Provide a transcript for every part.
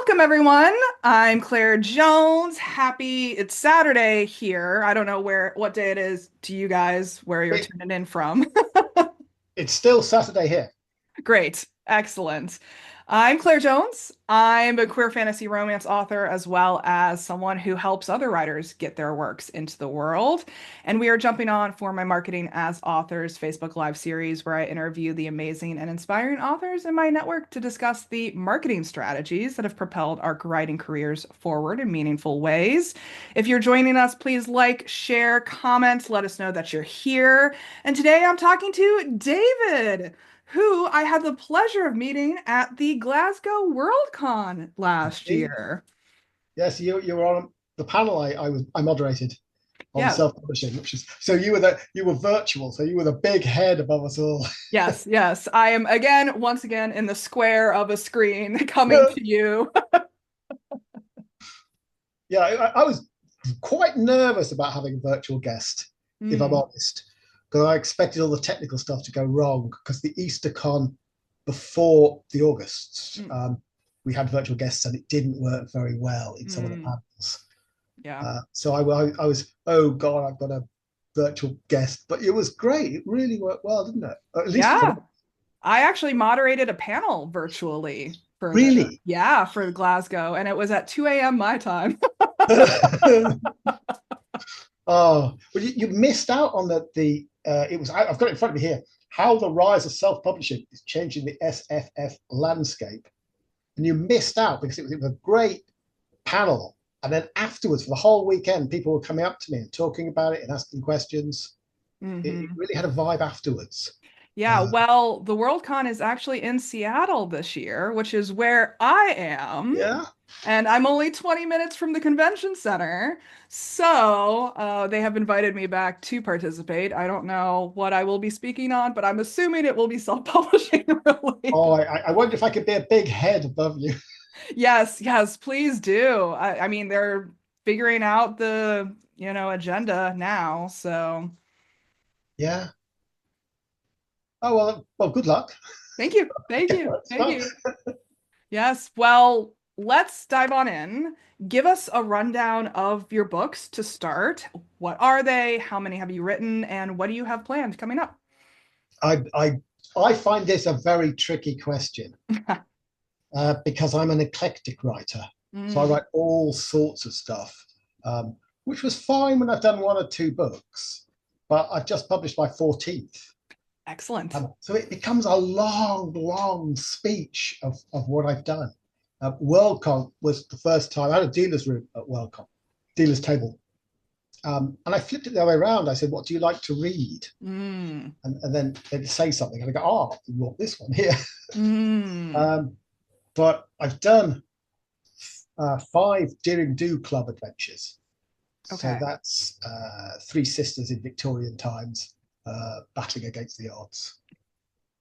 Welcome, everyone. I'm Claire Jones. Happy it's Saturday here. I don't know what day it is to you guys, where you're It, tuning in from. it's still Saturday here. Great. Excellent. I'm Claire Jones. I'm a queer fantasy romance author as well as someone who helps other writers get their works into the world. And we are jumping on for my Marketing as Authors Facebook Live series where I interview the amazing and inspiring authors in my network to discuss the marketing strategies that have propelled our writing careers forward in meaningful ways. If you're joining us, please like, share, comment, let us know that you're here. And today I'm talking to David, who I had the pleasure of meeting at the Glasgow Worldcon last Indeed. year. Yes, you were on the panel I moderated on Yeah, self-publishing, which is so you were virtual, so you were the big head above us all. yes, yes. I am once again in the square of a screen coming to you. Yeah, I was quite nervous about having a virtual guest, if I'm Mm, honest, because I expected all the technical stuff to go wrong. Because the Easter con before the Augusts, mm, we had virtual guests and it didn't work very well in some of the mm. panels. Yeah. So I was, oh God, I've got a virtual guest, but it was great. It really worked well, didn't it? At least for Yeah. I actually moderated a panel virtually for really. for Glasgow, and it was at 2 a.m. my time. Oh, well, you missed out on the it was I've got it in front of me here. How the rise of self-publishing is changing the SFF landscape, and you missed out because it was a great panel. And then afterwards, for the whole weekend, people were coming up to me and talking about it and asking questions. It hmm really had a vibe afterwards. Yeah, Uh, well, the Worldcon is actually in Seattle this year, which is where I am. yeah, And I'm only 20 minutes from the convention center. So they have invited me back to participate. I don't know what I will be speaking on, but I'm assuming it will be self-publishing oh, related. I wonder if I could be a big head above you. Yes, yes, please do. I mean, they're figuring out the, agenda now. So Yeah. Oh well. Good luck. thank you. Thank you. Let's Thank start. you. Yes. Well, let's dive on in. Give us a rundown of your books to start. What are they? How many have you written? And what do you have planned coming up? I I I find this a very tricky question because I'm an eclectic writer, so I Mm, write all sorts of stuff, which was fine when I've done one or two books, but I've just published my 14th. excellent. So it becomes a long, long speech of what I've done. WorldCon was the first time I had a dealer's room at WorldCon, dealer's table. And I flipped it the other way around. I said, "What do you like to read?" Mm, And then they'd say something, and I go, "Oh, you want this one here." mm. um, but I've done five Deering Do Club adventures. So Okay. that's three sisters in Victorian times battling against the odds.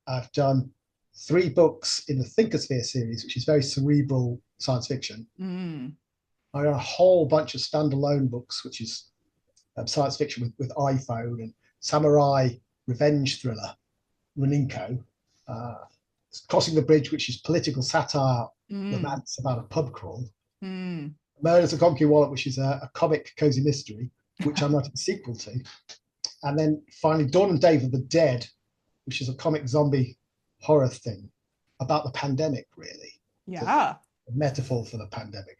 I've done three books in the Thinkosphere series, which is very cerebral science fiction. Mm. I've done a whole bunch of standalone books, which is science fiction with iPhone and samurai revenge thriller, Reninko. Uh, Crossing the Bridge, which is political satire Mm. romance about a pub crawl. Mm. Murders of Conky Wallet, which is a comic cozy mystery, which I'm writing a sequel to. And then finally, Dawn and Dave of the Dead, which is a comic zombie horror thing about the pandemic, really. It's Yeah. a metaphor for the pandemic.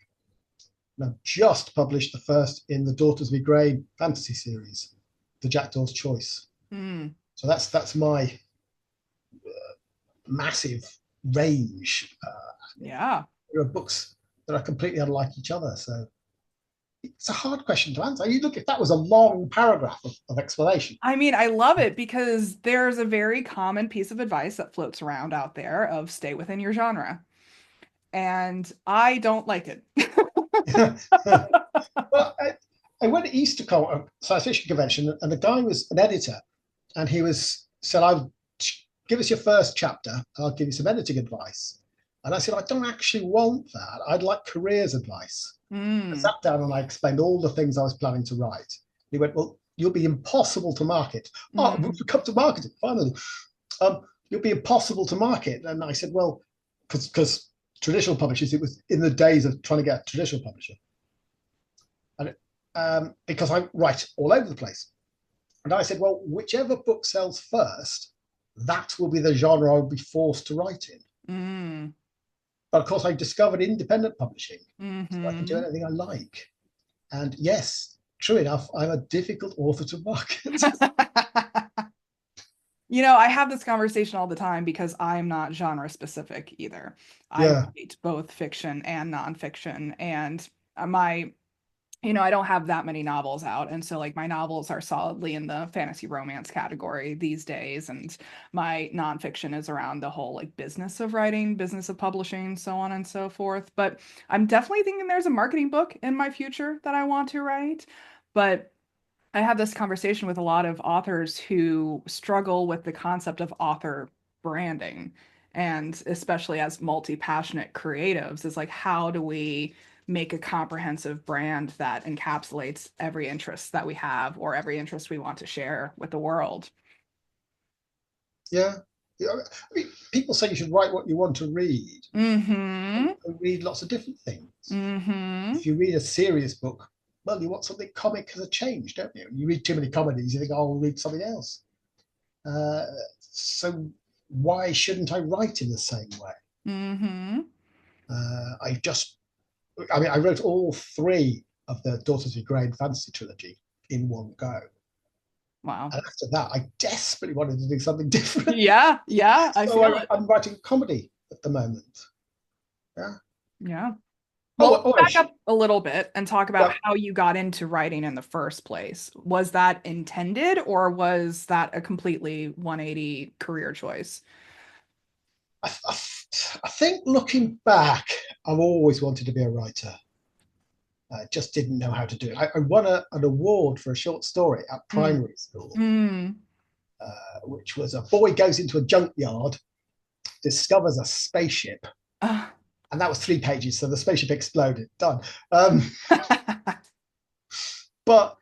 And I've just published the first in the Daughters Be Grey fantasy series, The Jackdaw's Choice. Mm. So that's my massive range. Yeah. There are books that are completely unlike each other. So it's a hard question to answer. You look, if that was a long paragraph of explanation. I mean, I love it because there's a very common piece of advice that floats around out there of stay within your genre. And I don't like it. Well, I went to EasterCon, a science fiction convention, and the guy was an editor, and he was said, "I'll give us your first chapter. I'll give you some editing advice." And I said, "I don't actually want that. I'd like careers advice." I Mm, sat down and I explained all the things I was planning to write. He went, "Well, you'll be impossible to market." Oh, we've mm, come to marketing finally. You'll be impossible to market. And I said, "Well, because traditional publishers. It was in the days of trying to get a traditional publisher, and because I write all over the place, and I said, well, whichever book sells first, that will be the genre I'll be forced to write in. Mm. But of course, I discovered independent publishing, so I can do Hmm. anything I like. And yes, true enough, I'm a difficult author to market. You know, I have this conversation all the time because I'm not genre specific either. I Yeah, write both fiction and nonfiction, and my, I don't have that many novels out. And so, like, my novels are solidly in the fantasy romance category these days. And my nonfiction is around the whole, like, business of writing, business of publishing, so on and so forth. But I'm definitely thinking there's a marketing book in my future that I want to write. But I have this conversation with a lot of authors who struggle with the concept of author branding. And especially as multi-passionate creatives, is like, how do we make a comprehensive brand that encapsulates every interest that we have or every interest we want to share with the world? yeah. Yeah, I mean, people say you should write what you want to read. Mm-hmm. I read lots of different things. Mm-hmm. If you read a serious book, well, you want something comic as a change, don't you? You read too many comedies, you think, oh, I'll read something else. Uh, so why shouldn't I write in the same way? Mm-hmm. I just, I mean, I wrote all three of the Daughters of Grey fantasy trilogy in one go. Wow. And after that, I desperately wanted to do something different. Yeah, yeah, I So feel it. I'm writing comedy at the moment. Yeah. Yeah. Well, Oh, let's oh, back up a little bit and talk about yeah. how you got into writing in the first place. Was that intended or was that a completely 180 career choice? I, I think looking back, I've always wanted to be a writer. I just didn't know how to do it. I won an award for a short story at Mm. primary school, Mm. which was a boy goes into a junkyard, discovers a spaceship, Uh, and that was 3 pages. So the spaceship exploded. Done. Um, but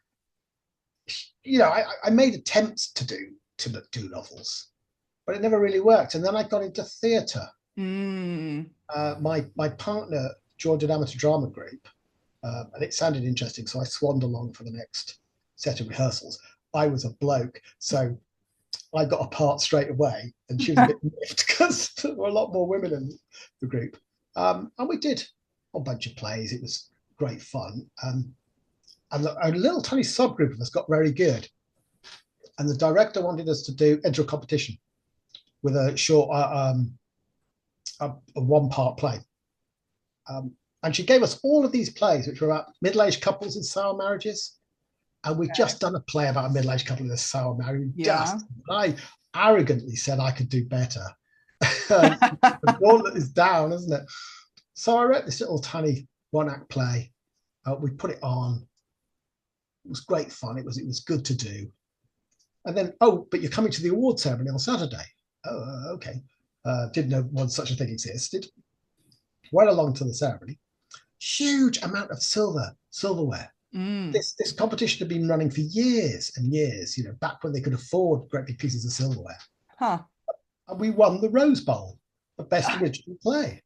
I made attempts to do novels, but it never really worked. And then I got into theatre. mm. My partner joined an amateur drama group, and it sounded interesting, so I swanned along for the next set of rehearsals. I was a bloke, so I got a part straight away, and she was a bit miffed because there were a lot more women in the group. And we did a bunch of plays. It was great fun. And a little tiny subgroup of us got very good. And the director wanted us to enter a competition with a short, a one-part play. And she gave us all of these plays, which were about middle-aged couples in sour marriages. And we'd Okay. just done a play about a middle-aged couple in a sour marriage. Yeah. Just, I arrogantly said I could do better. The gauntlet is down, isn't it? So I wrote this little tiny one-act play. We put it on. It was great fun. It was good to do. And then, oh, but you're coming to the award ceremony on Saturday. Oh, okay. Didn't know one such a thing existed. Went along to the ceremony. Huge amount of silverware. Mm. This competition had been running for years and years, back when they could afford great big pieces of silverware. Huh. And we won the Rose Bowl for best original play.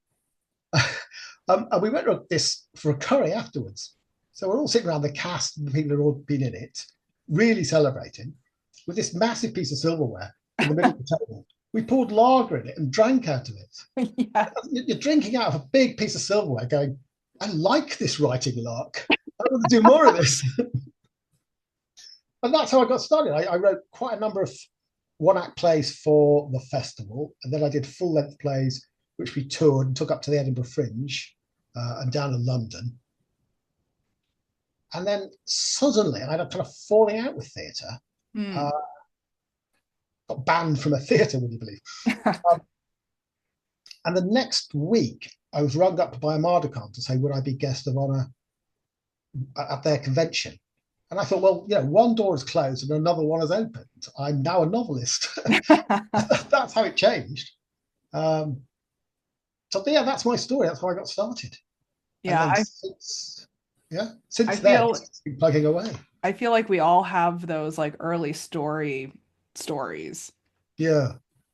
And we went to this for a curry afterwards. So we're all sitting around the cast and the people who'd all been in it, really celebrating with this massive piece of silverware in the middle of the table. We poured lager in it and drank out of it. Yeah. You're drinking out of a big piece of silverware, going, I like this writing lark. I want to do more of this. And that's how I got started. I wrote quite a number of one-act plays for the festival, and then I did full-length plays, which we toured and took up to the Edinburgh Fringe and down in London. And then suddenly, I had a kind of falling out with theatre. Uh, Mm. got banned from a theatre, would you believe? Um, and the next week, I was rung up by a Mardicon to say, would I be guest of honour at their convention? And I thought, well, one door is closed and another one has opened. I'm now a novelist. That's how it changed. Um, so yeah, that's my story. That's how I got started. And Yeah, then I since then, feel it's been plugging away. I feel like we all have those like early stories. Yeah.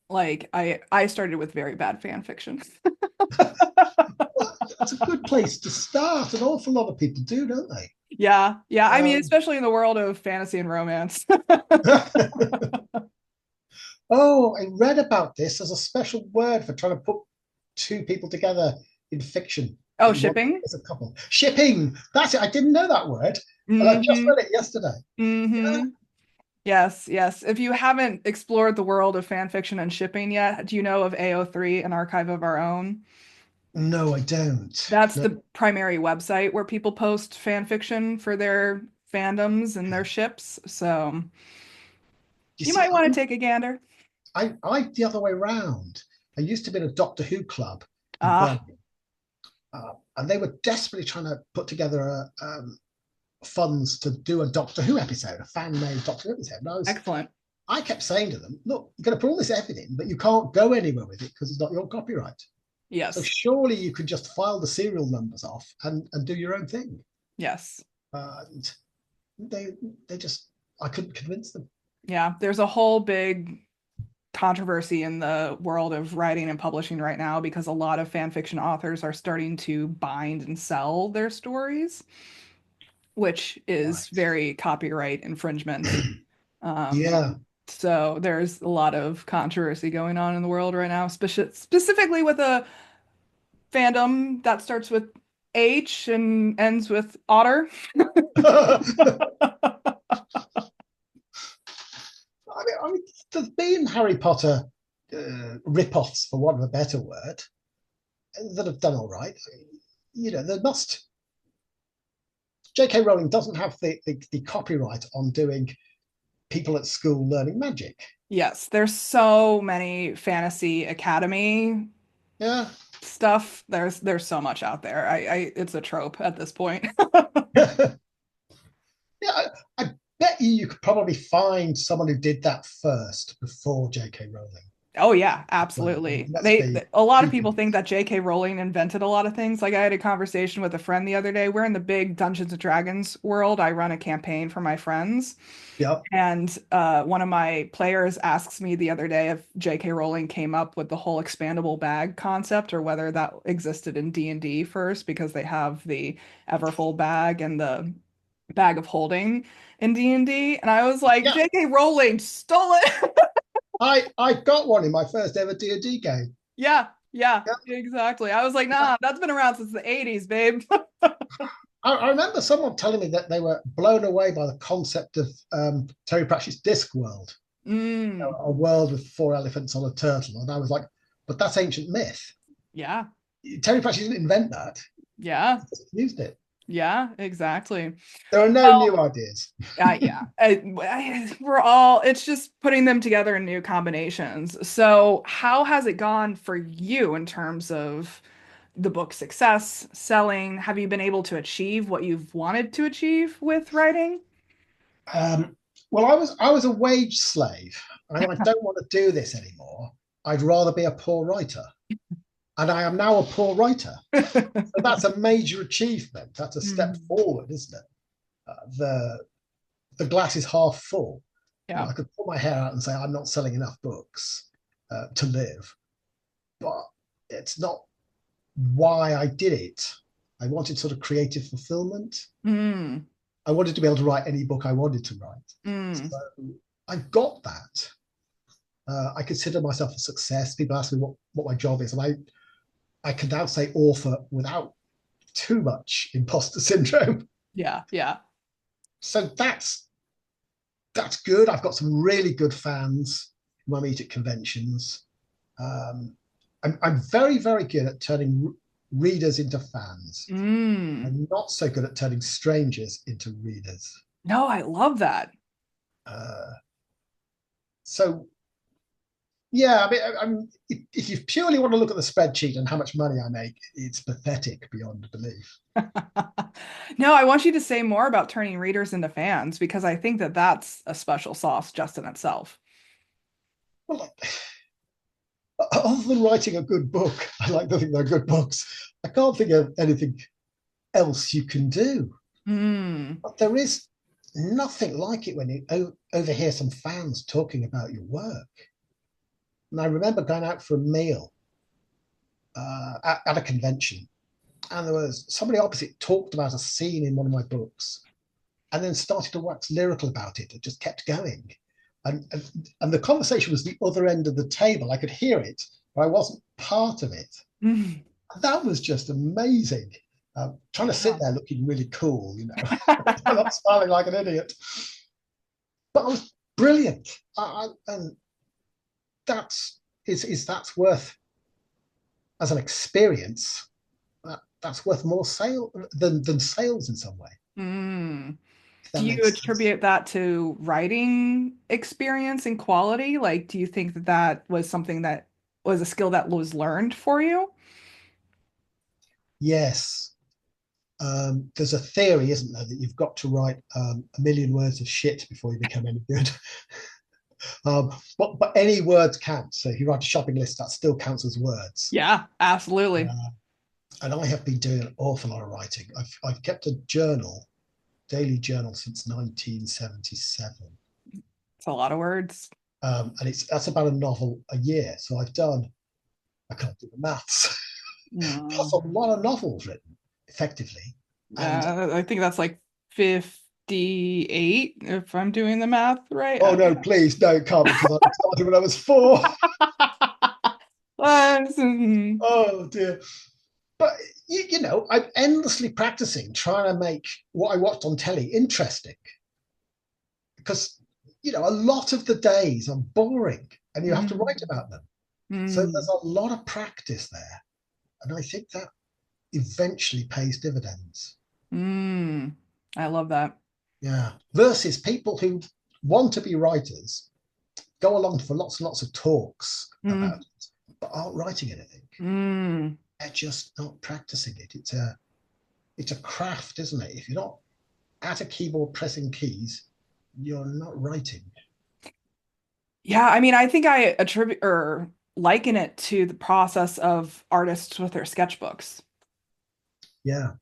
Like I started with very bad fan fiction. good place to start. An awful lot of people do, don't they? Yeah, yeah. I mean, Um, especially in the world of fantasy and romance. oh, I read about this. There's a special word for trying to put two people together in fiction Oh, that you want shipping? as a couple. Shipping. That's it. I didn't know that word, and I just Mm-hmm. read it yesterday. Mm-hmm. Yes, yes. If you haven't explored the world of fan fiction and shipping yet, do you know of AO3, an archive of our own? No, I don't. That's No. the primary website where people post fan fiction for their fandoms and their ships. So You you see, might want to take a gander. I the other way round. I used to be in a Doctor Who club in Ah, Birmingham, and they were desperately trying to put together funds to do a Doctor Who episode, a fan-made Doctor Who episode. And excellent. I kept saying to them, look, you're going to put all this effort in, but you can't go anywhere with it because it's not your copyright. So Yes, surely you could just file the serial numbers off and do your own thing. yes. And they they just I couldn't convince them. Yeah, there's a whole big controversy in the world of writing and publishing right now because a lot of fan fiction authors are starting to bind and sell their stories, which is Right. very copyright infringement. Um, Yeah. so there's a lot of controversy going on in the world right now, specifically with a fandom that starts with H and ends with otter. I mean, there's been Harry Potter rip-offs, for want of a better word, that have done all right. You know, there must. J.K. Rowling doesn't have the copyright on doing people at school learning magic. Yes, there's so many fantasy academy Yeah. stuff. There's so much out there. I it's a trope at this point. Yeah. I bet you could probably find someone who did that first before J.K. Rowling. Oh yeah, Well, there absolutely. must be A lot of people. people think that J.K. Rowling invented a lot of things. Like I had a conversation with a friend the other day. We're in the big Dungeons and Dragons world. I run a campaign for my friends. Yeah. And one of my players asks me the other day if J.K. Rowling came up with the whole expandable bag concept or whether that existed in D&D first because they have the Everfull bag and the bag of holding in D&D. And I was like, Yeah. J.K. Rowling stole it. I got one in my first ever D&D game. Yeah, yeah, Yeah. exactly. I was like, nah, that's been around since the 80s, babe. I remember someone telling me that they were blown away by the concept of Terry Pratchett's Discworld, Mm, a world with four elephants on a turtle. And I was like, but that's ancient myth. yeah, Terry Pratchett didn't invent that, yeah, he just used it. yeah, exactly. There are no Well, new ideas. yeah. We're all, it's just putting them together in new combinations. So, how has it gone for you in terms of the book success, selling? Have you been able to achieve what you've wanted to achieve with writing? Um, well, I was a wage slave. I don't want to do this anymore. I'd rather be a poor writer, and I am now a poor writer. So that's a major achievement. That's a step Mm, forward, isn't it? The glass is half full. You know, yeah. I could pull my hair out and say I'm not selling enough books to live, but it's not why I did it. I wanted sort of creative fulfillment. Mm, I wanted to be able to write any book I wanted to write. mm, So I got that. I consider myself a success. People ask me what my job is, and I can now say author without too much imposter syndrome. yeah, yeah. So that's good. I've got some really good fans who I meet at conventions. Um, I'm very, very good at turning readers into fans. Mm. I'm not so good at turning strangers into readers. No, I love that. Uh, so yeah, I mean, if you purely want to look at the spreadsheet and how much money I make, it's pathetic beyond belief. No, I want you to say more about turning readers into fans because I think that that's a special sauce just in itself. Well, other than writing a good book, I like to think they're good books. I can't think of anything else you can do. Mm. But there is nothing like it when you overhear some fans talking about your work. And I remember going out for a meal at a convention, and there was somebody opposite talked about a scene in one of my books, and then started to wax lyrical about it. It just kept going, and the conversation was the other end of the table. I could hear it, but I wasn't part of it. Mm. That was just amazing. Trying to sit Yeah. there looking really cool, I'm not smiling like an idiot, but I was brilliant. And that's worth as an experience. That's worth more sale than sales in some way. Mm. If Do that you makes sense. attribute that to writing experience and quality? Like, do you think that that was something that was a skill that was learned for you? Yes, there's a theory, isn't there, that you've got to write a million words of shit before you become any good. But any words count. So if you write a shopping list, that still counts as words. Yeah, absolutely. Uh, and I have been doing an awful lot of writing. I've kept a journal, daily journal, since 1977, It's a lot of words. and that's about a novel a year. So I've done. I can't do the maths. That's Mm. a lot of novels written effectively. And I think that's like 58 if I'm doing the math right. oh no, please, no, it can't, because I started when I was 4. Mm. Oh dear. But I'm endlessly practicing, trying to make what I watched on telly interesting, because a lot of the days are boring, and you have to write about them. So Mm. there's a lot of practice there, and I think that eventually pays dividends. Mm. I love that. Yeah. Versus people who want to be writers, go along for lots and lots of talks about Mm. it, but aren't writing anything. Mm. They're just not practicing it. It's a craft, isn't it? If you're not at a keyboard pressing keys, you're not writing. Yeah, I mean, I think I attribute or liken it to the process of artists with their sketchbooks, Yeah.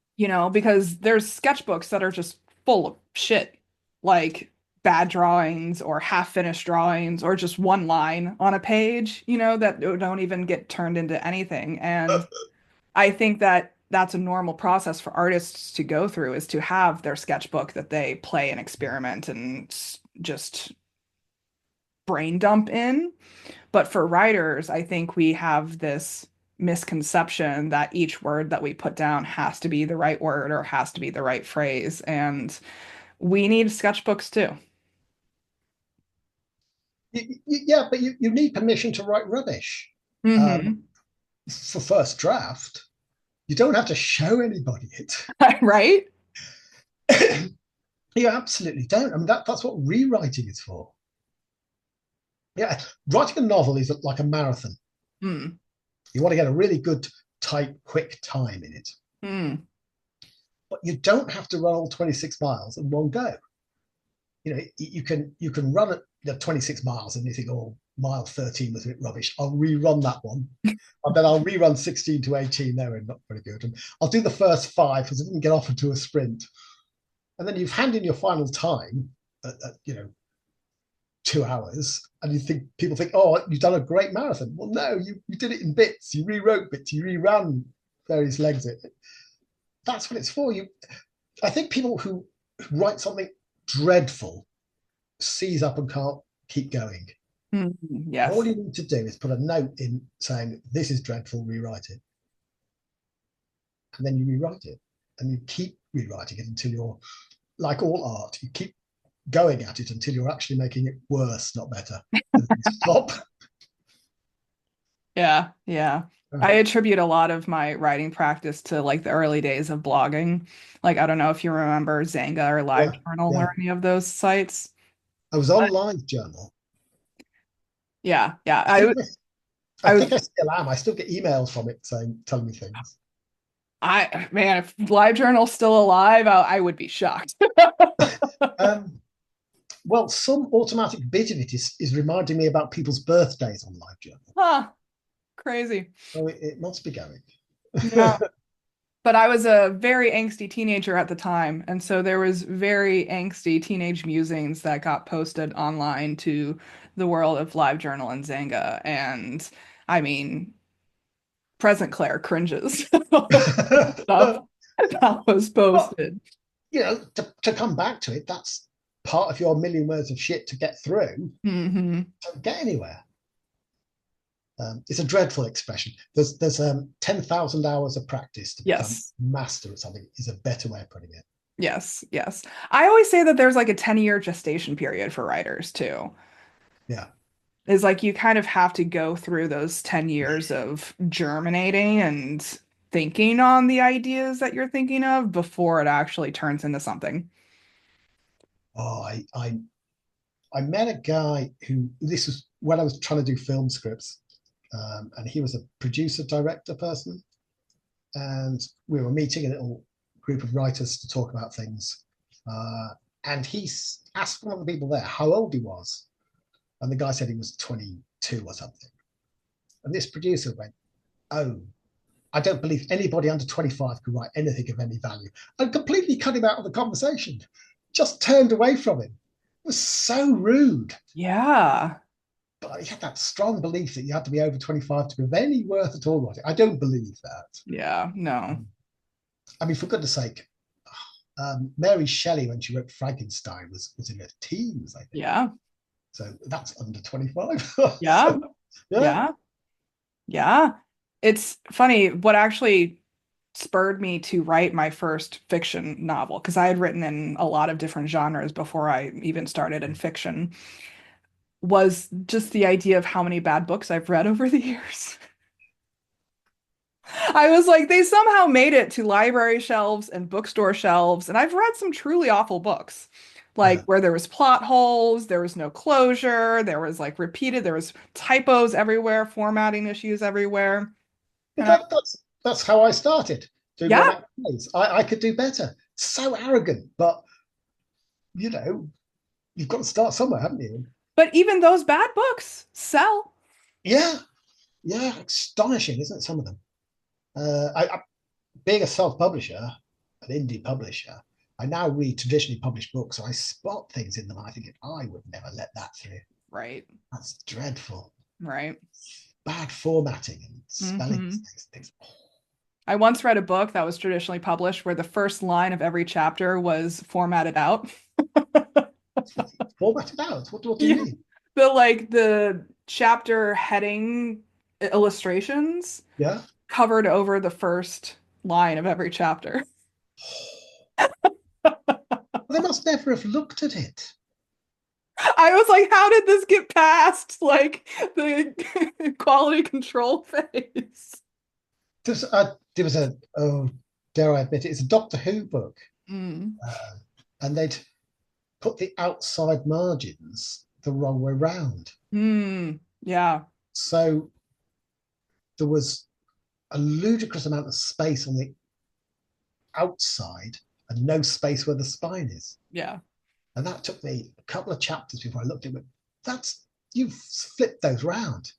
because there's sketchbooks that are just full of shit, like bad drawings or half-finished drawings or just one line on a page, that don't even get turned into anything. And I think that that's a normal process for artists to go through is to have their sketchbook that they play and experiment and just brain dump in. But for writers, I think we have this misconception that each word that we put down has to be the right word or has to be the right phrase. And we need sketchbooks too. Yeah, but you need permission to write rubbish. Hmm. For first draft, you don't have to show anybody it. Right? You absolutely don't. I mean, that's what rewriting is for. Yeah, writing a novel is like a marathon. Mm. You want to get a really good, tight, quick time in it, Mm. but you don't have to run all 26 miles in one go. You can run at the 26 miles and you think, oh, mile 13 was a bit rubbish. I'll rerun that one. And then I'll rerun 16 to 18. They were not very good. And I'll do the first 5 because I didn't get off into a sprint. And then you've handed in your final time at 2 hours, and people think, oh, you've done a great marathon. Well, no, you did it in bits. You rewrote bits. You reran various legs. That's what it's for. I think people who write something dreadful seize up and can't keep going. Mm. And all Yes. you need to do is put a note in saying, this is dreadful, rewrite it. And then you rewrite it. And you keep rewriting it until you're like all art. You keep going at it until you're actually making it worse, not better. And then you stop. Yeah. Yeah. I attribute a lot of my writing practice to like the early days of blogging. Like, I don't know if you remember Zanga or Yeah, LiveJournal yeah. or any of those sites. I was on Live Journal. Yeah. Yeah. I think I I was think I still am. I still get emails from it saying, telling me things. man, if LiveJournal's still alive, I would be shocked. Um, well, some automatic bit of it is reminding me about people's birthdays on Live Journal. Huh, crazy. So it must be going. Yeah. But I was a very angsty teenager at the time, and so there was very angsty teenage musings that got posted online to the world of LiveJournal and Zanga. And I mean, Present Claire cringes stuff that was But posted. to come back to it, that's part of your million words of shit to get through. Hmm. Don't get anywhere. It's a dreadful expression. There's 10,000 hours of practice to become Yes. master at something. Is a better way of putting it. Yes. Yes. I always say that there's like a 10-year gestation period for writers too. Yeah. Is like you kind of have to go through those 10 years of germinating and thinking on the ideas that you're thinking of before it actually turns into something. Oh, I met a guy who this was when I was trying to do film scripts, and he was a producer director person, and we were meeting a little group of writers to talk about things. And he asked one of the people there how old he was, and the guy said he was 22 or something. And this producer went, "Oh, I don't believe anybody under 25 could write anything of any value," and completely cut him out of the conversation. Just turned away from him. It was so rude. Yeah. But he had that strong belief that you had to be over 25 to be of any worth at all. I don't believe that. Yeah. No. I mean, for goodness sake, Mary Shelley, when she wrote Frankenstein, was in her teens, I think. Yeah. So that's under 25. Yeah. So, yeah. Yeah. Yeah. It's funny what actually spurred me to write my first fiction novel because I had written in a lot of different genres before I even started in fiction was just the idea of how many bad books I've read over the years. I was like, they somehow made it to library shelves and bookstore shelves, and I've read some truly awful books. Like Yeah. where there was plot holes, there was no closure, there was typos everywhere, formatting issues everywhere. But And I, that's how I started doing yeah, romantic plays. I could do better. So arrogant, but you know, you've got to start somewhere, haven't you? but even those bad books sell. Yeah, yeah, astonishing, isn't it? Some of them. Being a self-publisher, an indie publisher, I now read traditionally published books and I spot things in them. I think I would never let that through. Right, That's dreadful. right. Bad formatting and spelling Hmm. mistakes. Things. I once read a book that was traditionally published where the first line of every chapter was formatted out. Formatted out. What do you Yeah. mean? The chapter heading illustrations Yeah. covered over the first line of every chapter. Well, they must never have looked at it. I was like, how did this get past like the quality control phase? There was a oh, dare I admit it, it's a Doctor Who book, Mm. uh, and they'd put the outside margins the wrong way round. Mm. Yeah. So there was a ludicrous amount of space on the outside and no space where the spine is. Yeah. And that took me a couple of chapters before I looked at it. That's you've flipped those round.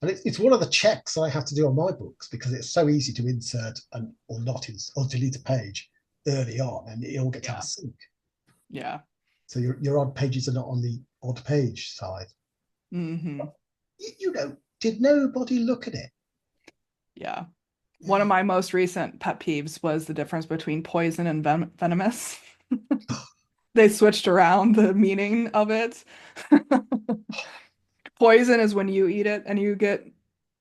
And it's one of the checks I have to do on my books because it's so easy to insert or not or delete a page early on and it all gets out of Yeah. sync. Yeah. So your odd pages are not on the odd page side. Hmm. Did nobody look at it? Yeah. One of Yeah. my most recent pet peeves was the difference between poison and venomous. They switched around the meaning of it. Poison is when you eat it and you get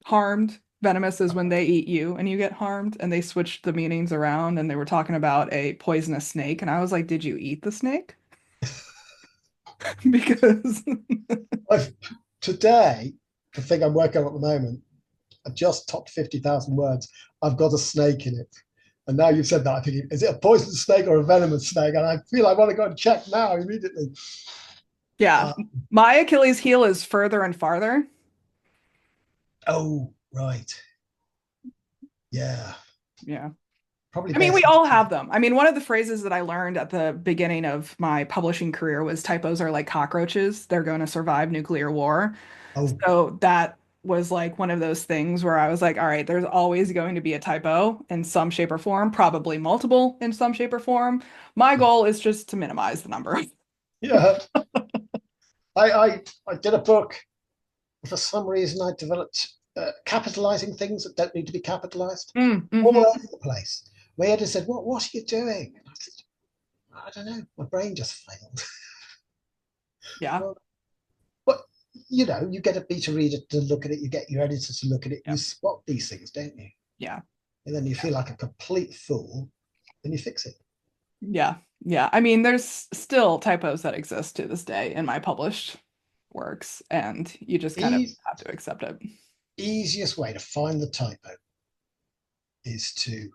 harmed. Venomous is when they eat you and you get harmed. And they switched the meanings around and they were talking about a poisonous snake. And I was like, did you eat the snake? Because I've today, the thing I'm working on at the moment, I just topped 50,000 words. I've got a snake in it. And now you've said that, I think, is it a poisonous snake or a venomous snake? And I feel I want to go and check now immediately. yeah, Uh, my Achilles heel is further and farther. oh, right. Yeah. Yeah. Probably I mean, we best. all have them. I mean, one of the phrases that I learned at the beginning of my publishing career was typos are like cockroaches. They're going to survive nuclear war. Oh, So that was like one of those things where I was like, all right, there's always going to be a typo in some shape or form, probably multiple in some shape or form. My goal is just to minimize the number. yeah. I did a book. For some reason, I developed. capitalizing things that don't need to be capitalized all Mm-hmm. over the place. My editor said, what are you doing? And I said, I don't know. My brain just failed. Yeah. Well, but you get a beta reader to look at it, you get your editor to look at it, Yeah. you spot these things, don't you? Yeah. And then you feel like a complete fool, and you fix it. Yeah. Yeah. I mean, there's still typos that exist to this day in my published works, and you just kind of E- have to accept it. Easiest way to find the typo is to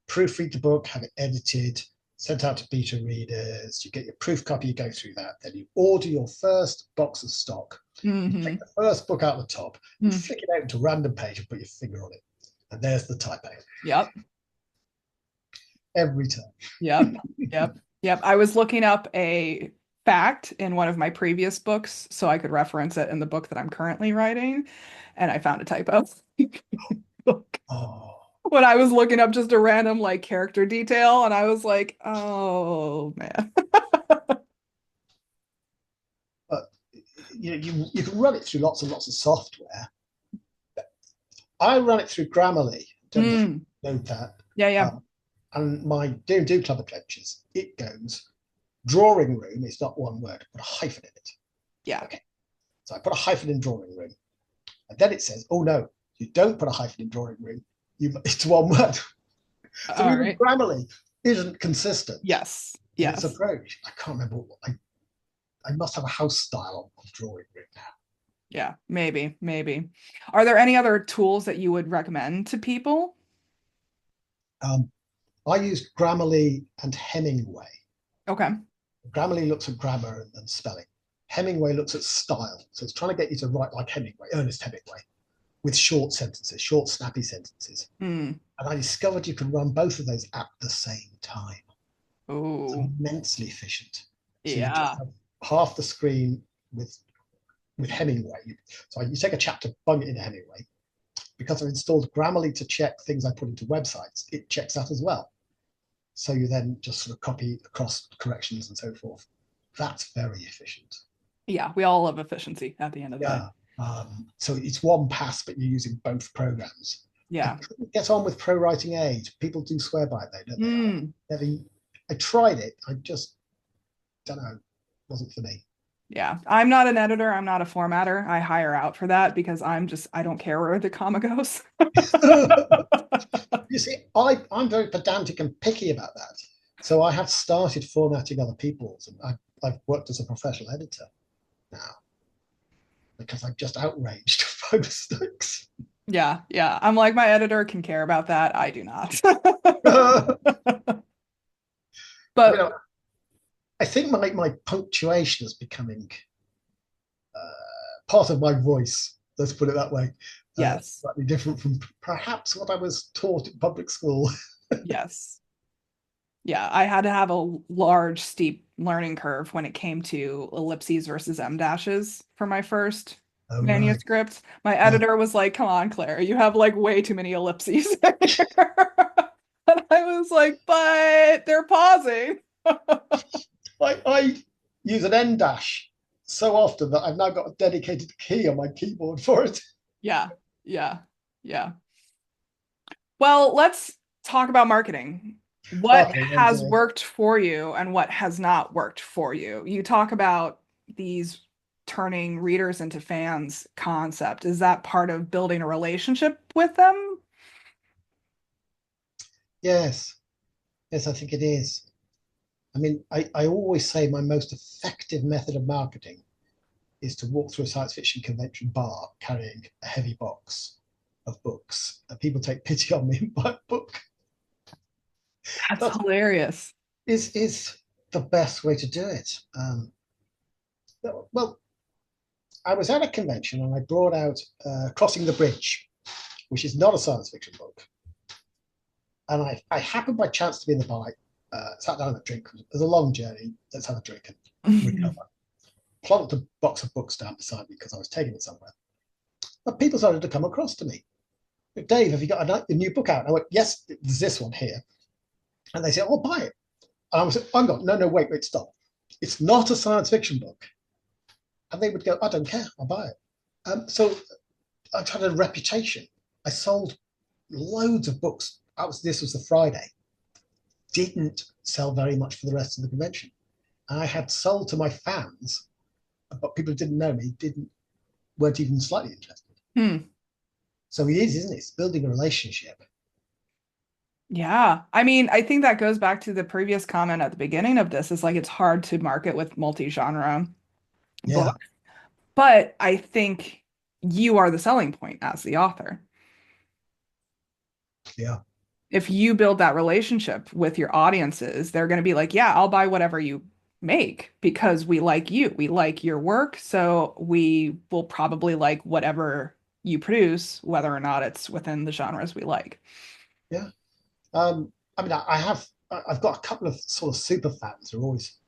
proofread the book, have it edited, sent out to beta readers. You get your proof copy, you go through that. Then you order your first box of stock. You take Hmm. the first book out the top, you flick it out to a random page and put your finger on it. And there's the typo Yep. every time. Yep. Yep. Yep. I was looking up a fact in one of my previous books so I could reference it in the book that I'm currently writing, and I found a typo. Oh, When I was looking up just a random like character detail, and I was like, oh man. but you can run it through lots and lots of software. I run it through Grammarly. I don't know if Mm. you know that. Yeah, yeah. And my Do Club adventures, it goes drawing room is not one word, put a hyphen in it. Yeah. Okay. So I put a hyphen in drawing room. And then it says, oh no, you don't put a hyphen in drawing room. It's one word. So All even right. Grammarly isn't consistent Yes. in its Yes. approach. I can't remember. I must have a house style of drawing room now. Yeah, maybe, maybe. Are there any other tools that you would recommend to people? I use Grammarly and Hemingway. Okay. Grammarly looks at grammar and spelling. Hemingway looks at style. So it's trying to get you to write like Hemingway, Ernest Hemingway, with short sentences, short, snappy sentences. Hmm. And I discovered you can run both of those at the same time. It's Oh, immensely efficient. So you just yeah. have half the screen with Hemingway. So you take a chapter, bung it into Hemingway. Because I've installed Grammarly to check things I put into websites, it checks that as well. So you then just sort of copy across corrections and so forth. That's very efficient. Yeah, we all love efficiency at the end of the day. Yeah. So it's one pass, but you're using both programs. I Yeah. couldn't get on with Pro Writing Aid. People do swear by it, though, don't they? Mm. I tried it. I just don't know. It wasn't for me. Yeah. I'm not an editor. I'm not a formatter. I hire out for that because I don't care where the comma goes. You see, I'm very pedantic and picky about that. So I have started formatting other people's, and I've worked as a professional editor now because I'm just outraged by mistakes. Yeah. Yeah. I'm like, my editor can care about that. I do not. I But mean, I think my punctuation is becoming part of my voice. Let's put it that way. yes. Slightly different from perhaps what I was taught in public school. Yes. Yeah, I had to have a large, steep learning curve when it came to ellipses versus em dashes for my first Oh, right. manuscript. My Yeah. editor was like, "Come on, Claire, you have like way too many ellipses in here." And I was like, "But they're pausing." I use an N dash so often that I've now got a dedicated key on my keyboard for it. Yeah, yeah, yeah. Well, let's talk about marketing. What Okay, has worked for you and what has not worked for you? You talk about these turning readers into fans concept. Is that part of building a relationship with them? yes, yes, I think it is. I mean, I always say my most effective method of marketing is to walk through a science fiction convention bar carrying a heavy box of books, and people take pity on me and buy a book. That's That hilarious. is the best way to do it. Well, I was at a convention and I brought out Crossing the Bridge, which is not a science fiction book. And I happened by chance to be in the bar, sat down and drink. It was a long journey. Let's have a drink and recover. Plonked a box of books down beside me because I was taking it somewhere. But people started to come across to me. Dave, have you got a new book out? And I went, yes, there's this one here. And they said, oh, buy it. And I was like, I'm not, no, wait, stop. It's not a science fiction book. And they would go, I don't care, I'll buy it. So I had a reputation. I sold loads of books. This was the Friday. Didn't sell very much for the rest of the convention. I had sold to my fans, but people who didn't know me weren't even slightly interested. Hmm. So it is, isn't it? It's building a relationship. Yeah. I mean, I think that goes back to the previous comment at the beginning of this is like it's hard to market with multi-genre Yeah, books, but I think you are the selling point as the author. yeah, If you build that relationship with your audiences, they're going to be like, yeah, I'll buy whatever you make because we like you. We like your work. So we will probably like whatever you produce, whether or not it's within the genres we like. yeah. I mean, I've got a couple of sort of super fans who are always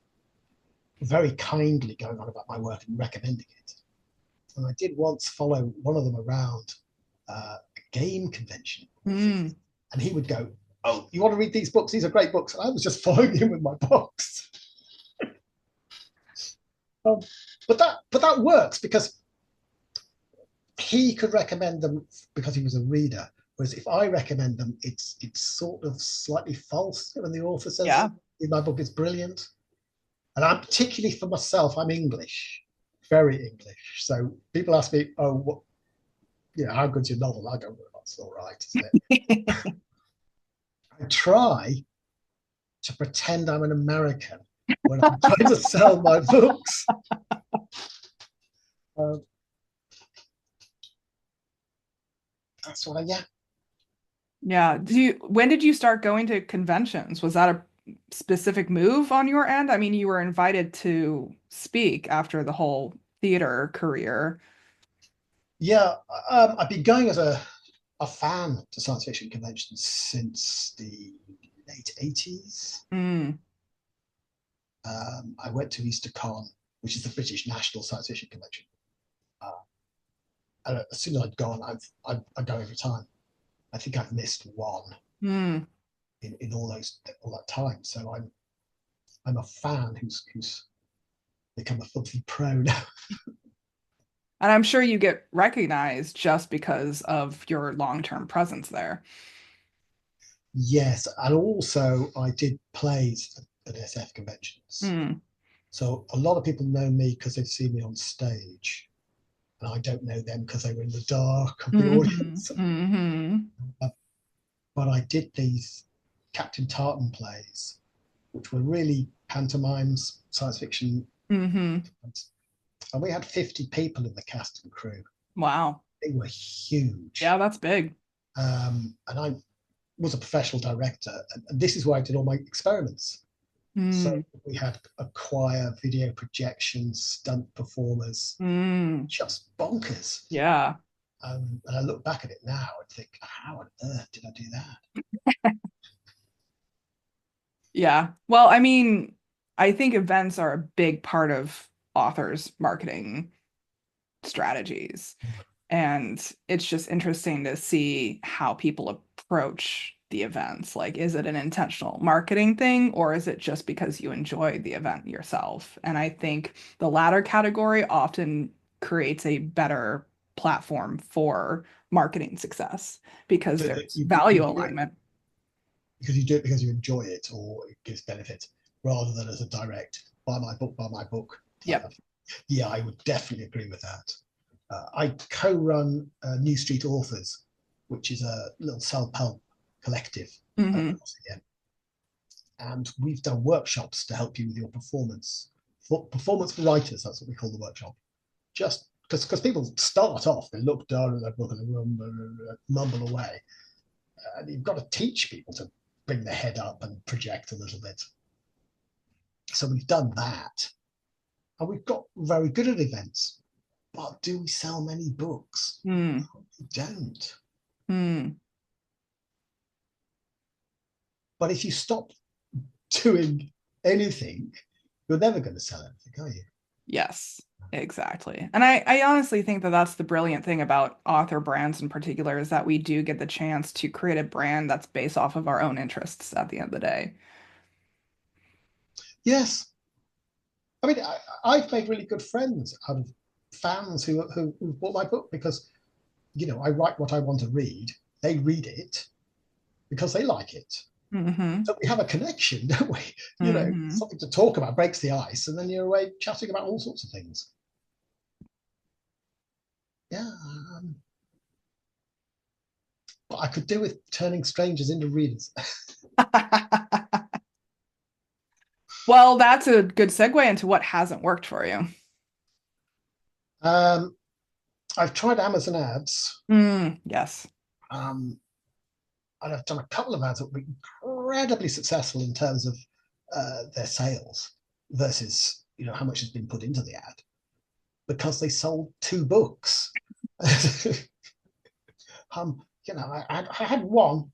very kindly going on about my work and recommending it. And I did once follow one of them around a game convention, Mm, and he would go, "Oh, you want to read these books? These are great books." And I was just following him with my books. Um, but that works because he could recommend them because he was a reader. Whereas if I recommend them, it's sort of slightly false when the author says yeah. my book is brilliant. And I'm particularly for myself, I'm English, very English. So people ask me, "Oh, what, how good's your novel?" I go, "Well, that's all right, isn't it?" I try to pretend I'm an American when I'm trying to sell my books. Um, that's what I, yeah. Yeah. When did you start going to conventions? Was that a specific move on your end? I mean, you were invited to speak after the whole theater career. Yeah, I've been going as a fan to science fiction conventions since the late 80s. Mm, I went to EasterCon, which is the British National Science Fiction Convention. Uh, and as soon as I'd gone, I go every time. I think I've missed one mm. in all that time. So I'm a fan who's become a filthy pro now. And I'm sure you get recognized just because of your long-term presence there. Yes, and also I did plays at SF conventions. Mm, So a lot of people know me because they've seen me on stage, and I don't know them because they were in the dark of the hmm audience. hmm Uh, but I did these Captain Tartan plays, which were really pantomimes, science fiction, hmm and we had 50 people in the cast and crew. Wow. They were Yeah, huge. that's big. And I was a professional director, and this is where I did all my experiments. So Mm, we had a choir, video projections, stunt performers, mm, just bonkers. yeah. And I look back at it now and think, how on earth did I do that? Yeah. Well, I mean, I think events are a big part of authors' marketing strategies. And it's just interesting to see how people approach the events. Like, is it an intentional marketing thing or is it just because you enjoy the event yourself? And I think the latter category often creates a better platform for marketing success because So there's you value do it alignment. because you do it because you enjoy it or it gives benefit rather than as a direct buy my book type Yep. of. Yeah, I would definitely agree with that. I co-run New Street Authors, which is a little self-help collective hmm across the end. And we've done workshops to help you with your performance. For performance for writers, that's what we call the workshop. Just because people start off, they look down at their book and they mumble away. And you've got to teach people to bring their head up and project a little bit. So we've done that. And we've got very good at events. But do we sell many books? Mm, We don't. mm. But if you stop doing anything, you're never going to sell anything, are you? Yes, exactly. And I honestly think that that's the brilliant thing about author brands in particular is that we do get the chance to create a brand that's based off of our own interests at the end of the day. Yes. I mean, I've made really good friends out of fans who bought my book because I write what I want to read. They read it because they like it. Hmm. So we have a connection, don't we? Hmm. Something to talk about, breaks the ice, and then you're away chatting about all sorts of things. Yeah, but I could do with turning strangers into readers. Well, that's a good segue into what hasn't worked for you. um, I've tried Amazon ads, Yes. um, and I've done a couple of ads that were incredibly successful in terms of their sales versus how much has been put into the ad because they sold two books. I had one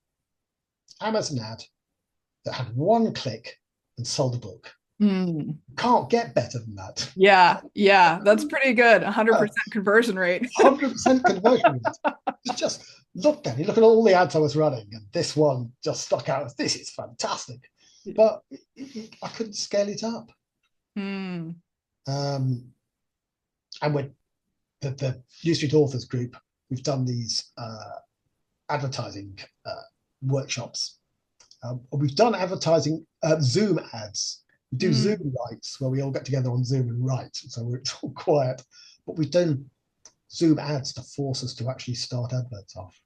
Amazon ad that had one click and sold a book. Mm. Can't get better than that. Yeah, yeah, that's pretty good. 100% conversion rate. 100% conversion rate. Just look at all the ads I was running, and this one just stuck out. This is fantastic. But I couldn't scale it up. Mm. Um, and with the New Street Authors group, we've done these advertising workshops. We've done advertising Zoom ads. We do Zoom Mm. nights where we all get together on Zoom and write, so it's all quiet. But we've done Zoom ads to force us to actually start adverts off,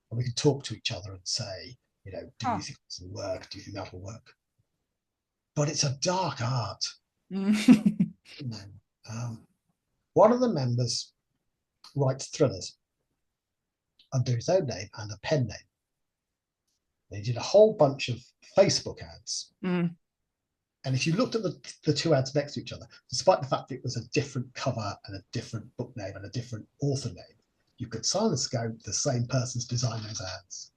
and we can talk to each other and say, do you Huh. think this will work? Do you think that will work? But it's a dark art. Mm. You know. Um, One of the members writes thrillers under his own name and a pen name. They did a whole bunch of Facebook ads. Mm. And if you looked at the two ads next to each other, despite the fact that it was a different cover and a different book name and a different author name, you could silence go the same person's designed those ads.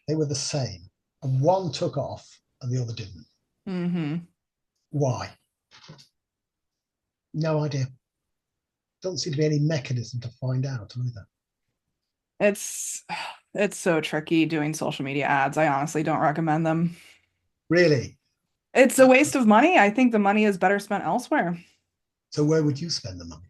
They were the same. And one took off and the other didn't. Hmm. Why? No idea. Doesn't seem to be any mechanism to find out either. It's it's so tricky doing social media ads. I honestly don't recommend them. Really? It's a waste of money. I think the money is better spent elsewhere. So where would you spend the money?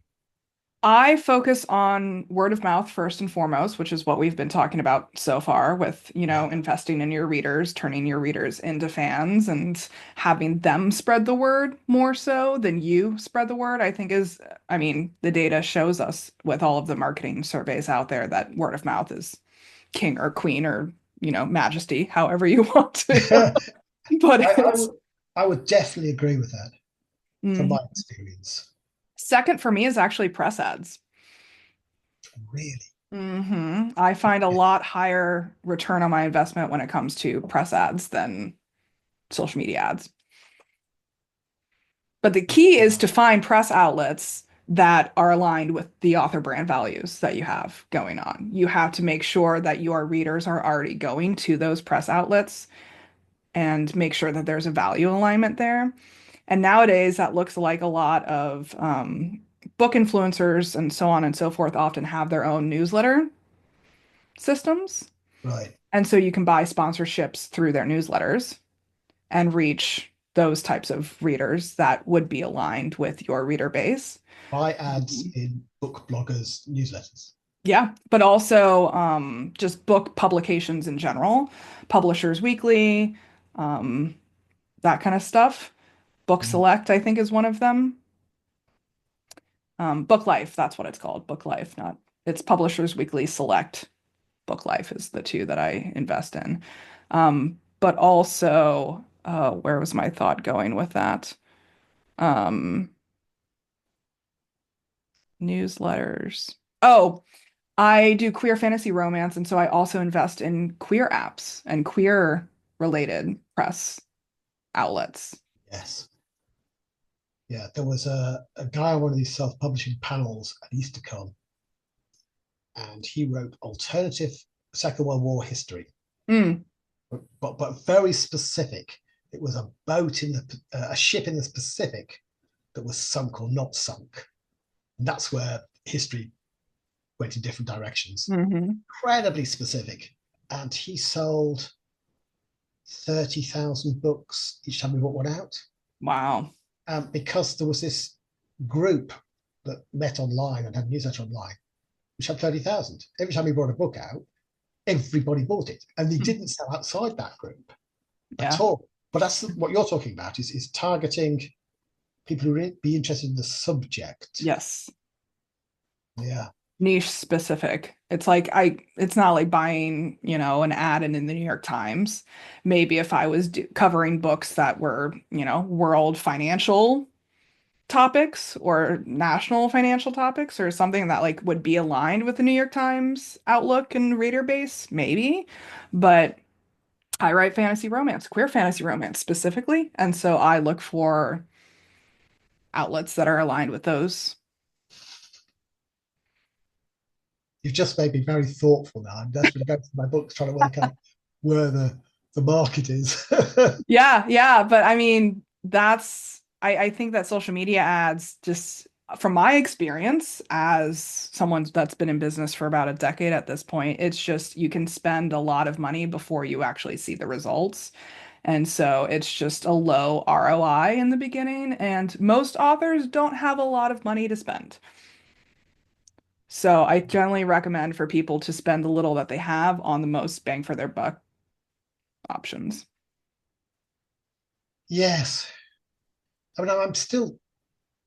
I focus on word of mouth first and foremost, which is what we've been talking about so far with, Yeah. investing in your readers, turning your readers into fans and having them spread the word more so than you spread the word, I think I mean, the data shows us with all of the marketing surveys out there that word of mouth is king or queen or, majesty, however you want to. I, But I it's would I would definitely agree with that from my mhm. experience. Second for me is actually press ads. Really? I find a lot higher return on my investment when it comes to press ads than social media ads. But the key is to find press outlets that are aligned with the author brand values that you have going on. You have to make sure that your readers are already going to those press outlets and make sure that there's a value alignment there. And nowadays, that looks like a lot of book influencers and so on and so forth often have their own newsletter systems. Right. And so you can buy sponsorships through their newsletters and reach those types of readers that would be aligned with your reader base. Buy ads in book bloggers' newsletters. Yeah, but also just book publications in general, Publishers Weekly, um, that kind of stuff. Book Mm. Select, I think, is one of them. Book Life, that's what it's called. Book Life, not it's Publishers Weekly Select. Book Life is the two that I invest in. But also, where was my thought going with that? Um, Newsletters. Oh, I do queer fantasy romance, and so I also invest in queer apps and queer related press outlets. Yes. Yeah. There was a guy on one of these self-publishing panels at EasterCon, and he wrote alternative Second World War history, Mm, but very specific. It was a boat in a ship in the Pacific that was sunk or not sunk. And that's where history went in different directions. hmm. Incredibly specific. And he sold 30,000 books each time we bought one out. Wow. Because there was this group that met online and had newsletter online. which had 30,000. Every time he brought a book out, everybody bought it. And they Mhm. didn't sell outside that group at Yeah. all. But that's what you're talking about is targeting people who would be interested in the subject. Yes. Yeah. Niche specific. It's not like buying, an ad in the New York Times. Maybe if I was covering books that were, world financial topics or national financial topics or something that like would be aligned with the New York Times outlook and reader base, maybe. But I write fantasy romance, queer fantasy romance specifically, and so I look for outlets that are aligned with those. You've just made me very thoughtful now. I'm desperately going through my books trying to work out where the market is. Yeah, yeah, but I mean, I think that social media ads just from my experience as someone that's been in business for about a decade at this point, it's just you can spend a lot of money before you actually see the results. And so it's just a low ROI in the beginning, and most authors don't have a lot of money to spend. So I generally recommend for people to spend the little that they have on the most bang for their buck options. Yes. I mean, I'm still,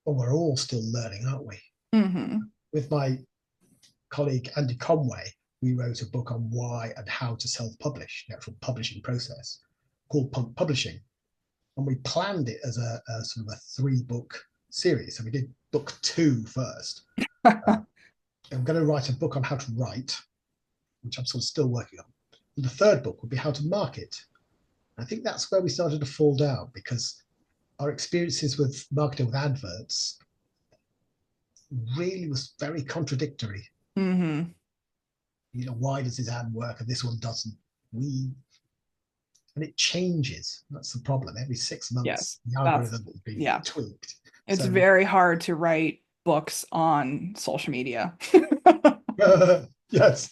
well, we're all still learning, aren't we? Hmm. With my colleague Andy Conway, we wrote a book on why and how to self-publish, the actual publishing process, called Punk Publishing. And we planned it as a sort of a 3 book series. So we did book 2 first. Uh, I'm going to write a book on how to write, which I'm sort of still working on. And the third book would be how to market. I think that's where we started to fall down because our experiences with marketing with adverts really was very contradictory. Hmm. Why does this ad work and this one doesn't? We and it changes. That's the problem. Every 6 months, Yes, the that's algorithm has been yeah. tweaked. It's So very hard to write books on social media. yes,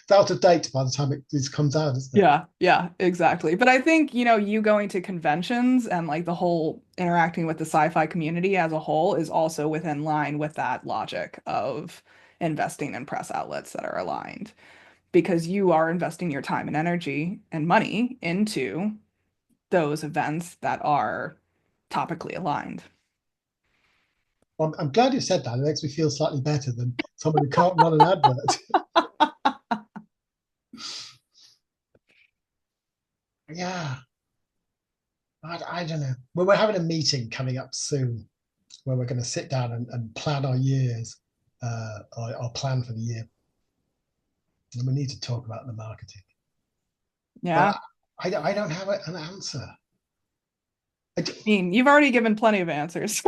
it's out of date by the time this comes out, isn't it? Yeah, yeah, exactly. But I think, you going to conventions and like the whole interacting with the sci-fi community as a whole is also within line with that logic of investing in press outlets that are aligned because you are investing your time and energy and money into those events that are topically aligned. Well, I'm glad you said that. It makes me feel slightly better than someone who can't run an advert. Yeah, I don't know. Well, we're having a meeting coming up soon where we're going to sit down and plan our years, our plan for the year. And we need to talk about the marketing. Yeah. But I don't have an answer. I, I mean, you've already given plenty of answers.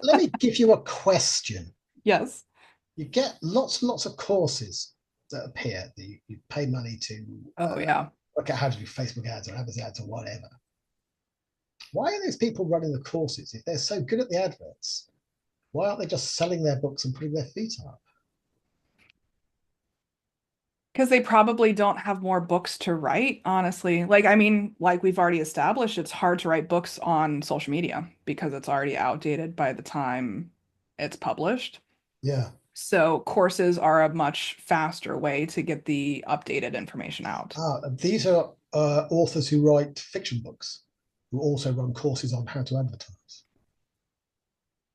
let me give you a question. Yes. You get lots and lots of courses that appear that you pay money to Oh, yeah. work out how to do Facebook ads or Amazon ads or whatever. Why are those people running the courses if they're so good at the adverts? Why aren't they just selling their books and putting their feet up? Because they probably don't have more books to write, honestly. Like, I mean, like we've already established, it's hard to write books on social media because it's already outdated by the time it's published. Yeah. So courses are a much faster way to get the updated information out. These are authors who write fiction books who also run courses on how to advertise.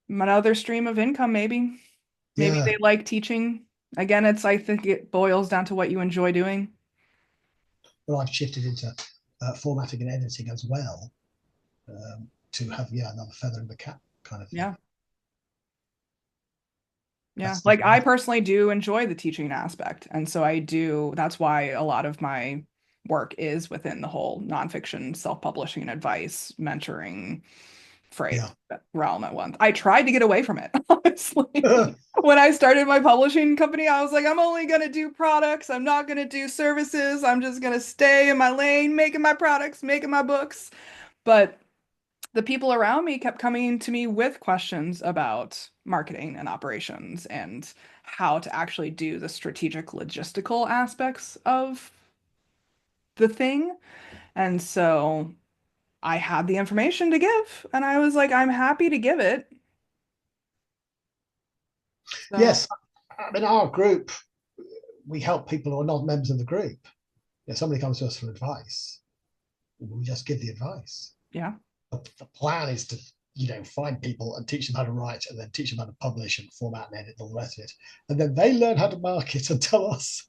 Another stream of income, maybe. Maybe Yeah. they like teaching. Again, I think it boils down to what you enjoy doing. Well, I've shifted into formatting and editing as well to have, yeah, another feather in the cap kind of thing. Yeah. Yeah. That's Like I definitely, personally do enjoy the teaching aspect. And so that's why a lot of my work is within the whole nonfiction, self-publishing advice, mentoring freight yeah. realm at once. I tried to get away from it, honestly. When I started my publishing company, I was like, I'm only going to do products. I'm not going to do services. I'm just going to stay in my lane, making my products, making my books. But the people around me kept coming to me with questions about marketing and operations and how to actually do the strategic logistical aspects of the thing. And so I had the information to give, and I was like, I'm happy to give it. So, Yes, I mean, our group, we help people who are not members of the group. If somebody comes to us for advice, we just give the advice. Yeah. The plan is to, find people and teach them how to write, and then teach them how to publish and format and edit and all the rest of it. And then they learn how to market and tell us.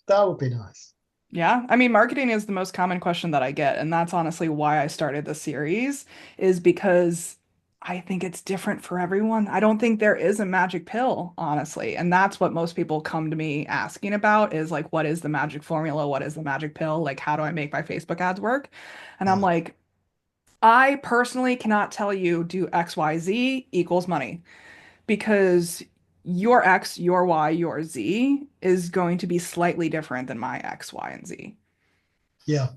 That would be nice. Yeah. I mean, marketing is the most common question that I get. And that's honestly why I started the series, is because I think it's different for everyone. I don't think there is a magic pill, honestly. And that's what most people come to me asking about is like, what is the magic formula? What is the magic pill? Like, how do I make my Facebook ads work? And I'm Yeah, like, I personally cannot tell you do XYZ equals money because your X, your Y, your Z is going to be slightly different than my X, Y, and Z. yeah.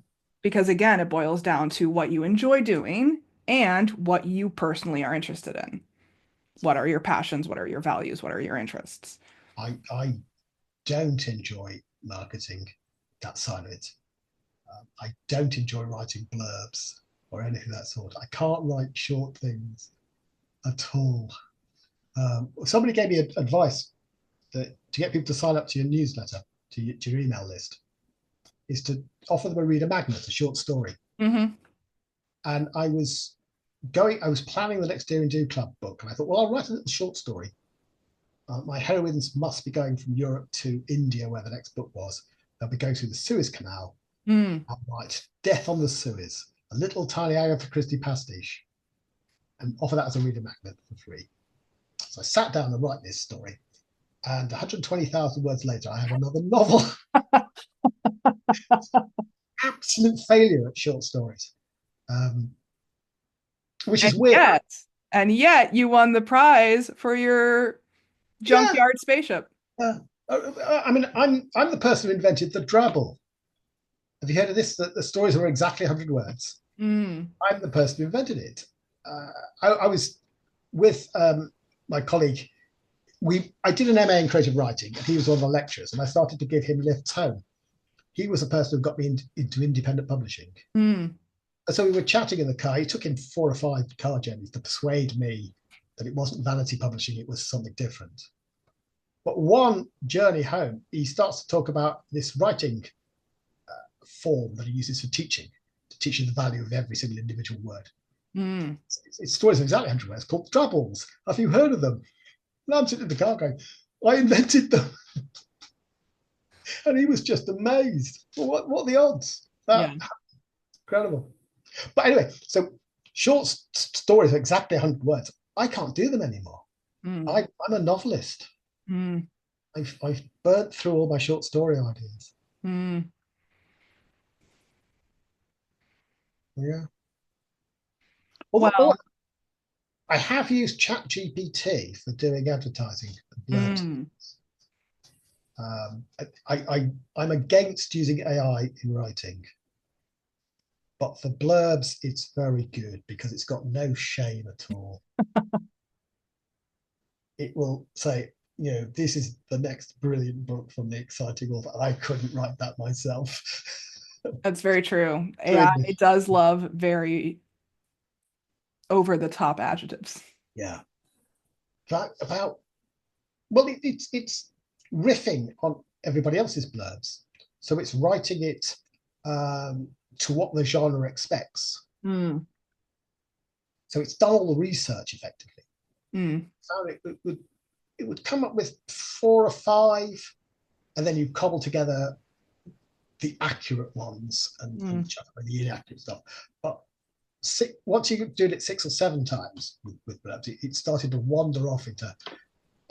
Because again, it boils down to what you enjoy doing and what you personally are interested in. What are your passions? What are your values? What are your interests? I don't enjoy marketing, that side of it. I don't enjoy writing blurbs or anything of that sort. I can't write short things at all. Somebody gave me advice that to get people to sign up to your newsletter, to your email list, is to offer them a reader magnet, a short story. Hmm. And I was planning the next Dear Do Club book, and I thought, well, I'll write a little short story. My heroines must be going from Europe to India, where the next book was. They'll be going through the Suez Canal. Mm. I'll write Death on the Suez, a little tiny Agatha Christie pastiche, and offer that as a reader magnet for free. So I sat down to write this story, and 120,000 words later, I have another novel. Absolute failure at short stories, um, which And is weird. yet, and yet you won the prize for your Yeah, junkyard spaceship. I mean, I'm the person who invented the drabble. Have you heard of this? The stories are exactly 100 words. Mm. I'm the person who invented it. I was with my colleague. I did an MA in creative writing, and he was one of the lecturers, and I started to give him lifts home. He was the person who got me into independent publishing. Mm. And so we were chatting in the car. It took him 4 or 5 car journeys to persuade me that it wasn't vanity publishing, it was something different. But one journey home, he starts to talk about this writing form that he uses for teaching, to teach you the value of every single individual word. Mm. It's stories of exactly 100 words called Troubles. Have you heard of them? And I'm sitting in the car going, I invented them. And he was just amazed. Well, what are the odds? Yeah. That incredible. But anyway, so short stories of exactly 100 words, I can't do them anymore. Mm. I'm a novelist. Mm. I've burnt through all my short story ideas. Mm. Yeah. Although Well, I have used ChatGPT for doing advertising and blurbs. mm. Um, I'm against using AI in writing, but for blurbs, it's very good because it's got no shame at all. It will say, this is the next brilliant book from the exciting author. I couldn't write that myself. That's very true. AI Goodness. does love very over the top adjectives. Yeah. About well, it's riffing on everybody else's blurbs, so it's writing it um, to what the genre expects. Mm. So it's done all the research effectively. Mm. So it would come up with 4 or 5, and then you cobble together the accurate ones and Mm. chuck away the inaccurate stuff. But once you do it 6 or 7 times with blurbs, it started to wander off into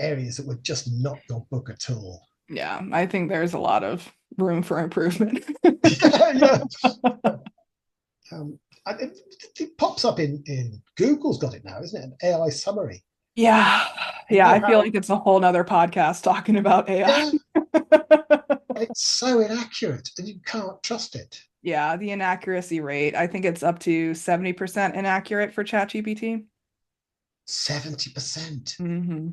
areas that were just not your book at all. Yeah, I think there's a lot of room for improvement. Yeah. Um, it pops up in Google's got it now, isn't it? An AI summary. Yeah. You Yeah, know I feel how, like it's a whole nother podcast talking about AI. yeah, and it's so inaccurate and you can't trust it. Yeah, the inaccuracy rate, I think it's up to 70% inaccurate for ChatGPT. 70%. Hmm.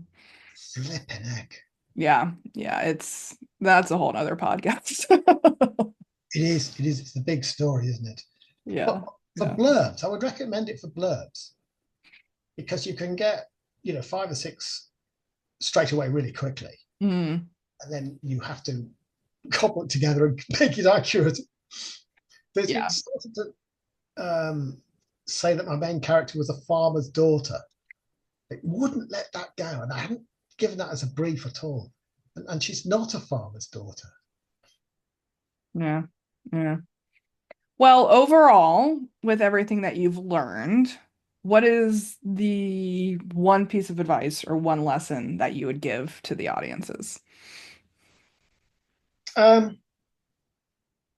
Flipping heck. Yeah, yeah, that's a whole nother podcast. It's the big story, isn't it? Yeah, But for yeah. blurbs, I would recommend it for blurbs because you can get, 5 or 6 straight away really quickly, Mm, and then you have to cobble it together and make it accurate. But if you yeah. started to say that my main character was a farmer's daughter, it wouldn't let that go, and I hadn't given that as a brief at all. And she's not a farmer's daughter. Yeah. Yeah. Well, overall, with everything that you've learned, what is the one piece of advice or one lesson that you would give to the audiences? Um,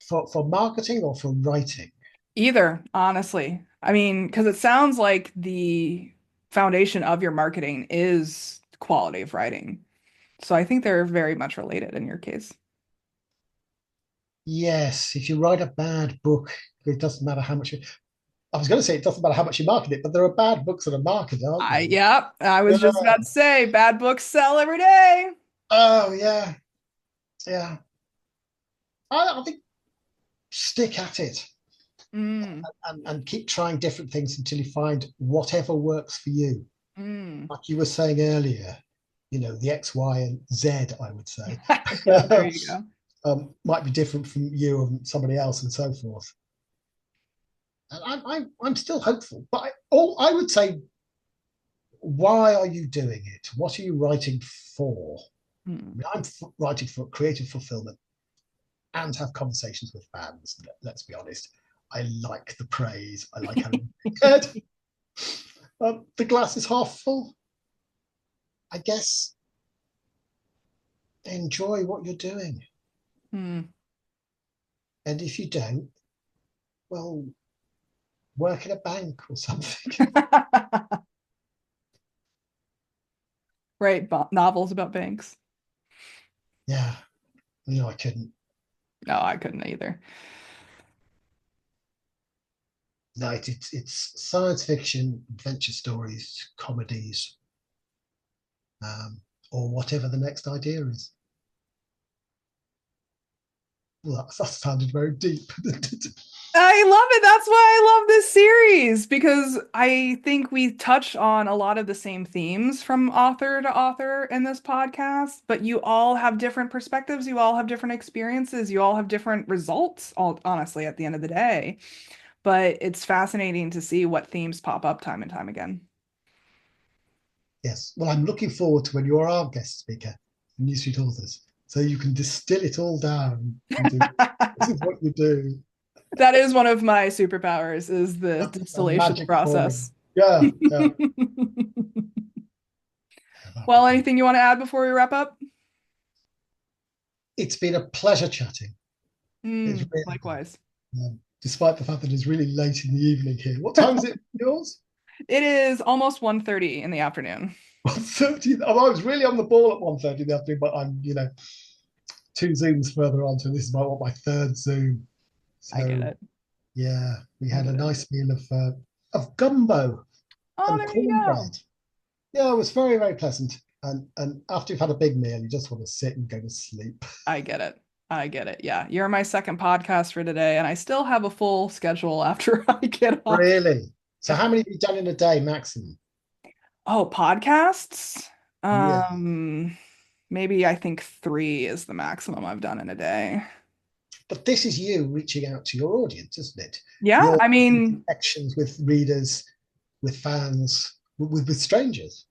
for marketing or for writing? Either, honestly. I mean, because it sounds like the foundation of your marketing is quality of writing. So I think they're very much related in your case. Yes, if you write a bad book, it doesn't matter how much. I was going to say it doesn't matter how much you market it, but there are bad books that are marketed, aren't there? Yeah, I was just Yeah. about to say bad books sell every day. Oh yeah, yeah. I think stick at it Mm, and keep trying different things until you find whatever works for you. mm. Like you were saying earlier, the X, Y, and Z, I would say, Yeah, there you go. might be different from you and somebody else and so forth. And I'm still hopeful, but I would say, why are you doing it? What are you writing for? I Mm. mean, writing for creative fulfillment and have conversations with fans. Let's be honest. I like the praise. I like having heard the glass is half full. I guess enjoy what you're doing. Mm. And if you don't, well, work in a bank or something. Right, novels about banks. Yeah, I couldn't. No, I couldn't either. No, it's science fiction, adventure stories, comedies, um, or whatever the next idea is. Well, that sounded very deep. I love it. That's why I love this series because I think we touch on a lot of the same themes from author to author in this podcast, but you all have different perspectives, you all have different experiences, you all have different results, all honestly, at the end of the day. But it's fascinating to see what themes pop up time and time again. Yes. Well, I'm looking forward to when you are our guest speaker, New Street Authors, so you can distill it all down into this is what you do. That is one of my superpowers is the A distillation magic process. formula. Yeah, yeah. That Well, would be. anything you want to add before we wrap up? It's been a pleasure chatting. It's really been, Likewise. despite the fact that it's really late in the evening here. What time is it yours? It is almost 1:30 in the afternoon. 1:30. I was really on the ball at 1:30 in the afternoon, but I'm, two Zooms further on, so this is my third Zoom. I get So it. yeah, we I had a get it. nice meal of gumbo Oh, and there you go. cornbread. Yeah, it was very, very pleasant. And after you've had a big meal, you just want to sit and go to sleep. I get it. I get it. Yeah. You're my second podcast for today, and I still have a full schedule after I get off. Really? So how many have you done in a day maximum? Oh, podcasts? Yeah. Maybe I think three is the maximum I've done in a day. But this is you reaching out to your audience, isn't it? Yeah, You're I making mean, connections with readers, with fans, with strangers.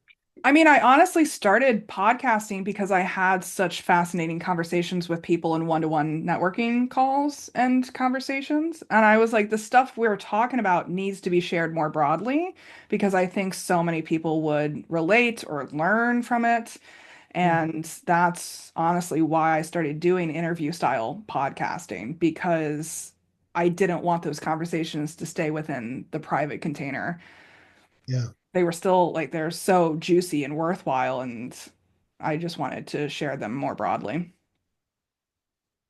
I honestly started podcasting because I had such fascinating conversations with people in one-to-one networking calls and conversations. And I was like, the stuff we're talking about needs to be shared more broadly because I think so many people would relate or learn from it. Mm, And that's honestly why I started doing interview style podcasting because I didn't want those conversations to stay within the private container. yeah. They were still like they're so juicy and worthwhile, and I just wanted to share them more broadly.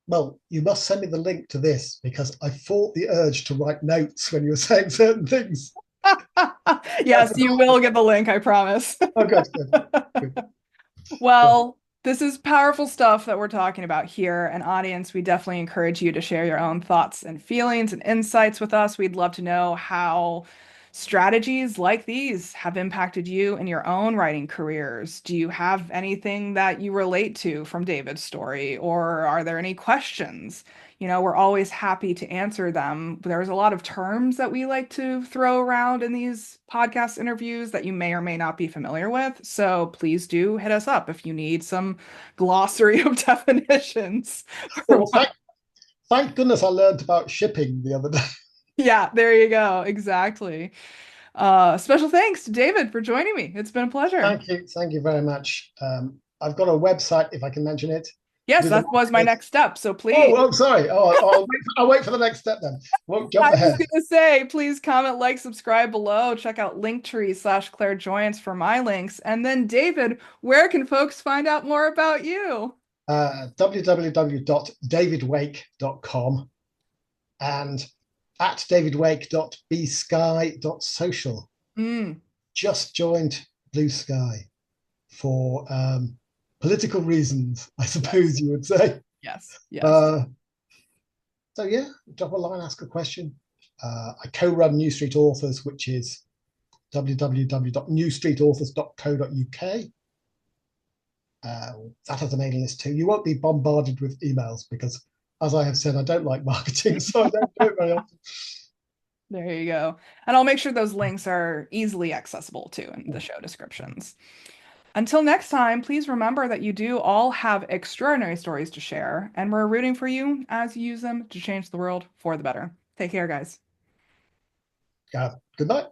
Well, you must send me the link to this because I fought the urge to write notes when you were saying certain things. I Yes, you forgot. will get the link, I promise. Oh, good, good, good. Well, Well, this is powerful stuff that we're talking about here. And audience, we definitely encourage you to share your own thoughts and feelings and insights with us. We'd love to know how strategies like these have impacted you in your own writing careers? Do you have anything that you relate to from David's story, or are there any questions? We're always happy to answer them. There's a lot of terms that we like to throw around in these podcast interviews that you may or may not be familiar with. So please do hit us up if you need some glossary of definitions. Well, thank goodness I learned about shipping the other day. Yeah, there you go. Exactly. Special thanks to David for joining me. It's been a pleasure. Thank you very much. I've got a website if I can mention it. Yes, Do the that was my next step. So please, Oh, sorry. I'll wait for the next step then. Won't I jump was ahead. going to say, please comment, like, subscribe below. Check out Linktree/clairjoyance for my links. And then, David, where can folks find out more about you? www.davidwake.com and at davidwake.bsky.social. Mm, Just joined Blue Sky for political reasons, I suppose you would say. yes, yes. Uh, so yeah, drop a line, ask a question. I co-run New Street Authors, which is www.newstreetauthors.co.uk. That has a mailing list too. You won't be bombarded with emails because, as I have said, I don't like marketing, so I don't do it very often. There you go. And I'll make sure those links are easily accessible too in the show descriptions. Until next time, please remember that you do all have extraordinary stories to share, and we're rooting for you as you use them to change the world for the better. Take care, guys. Good night.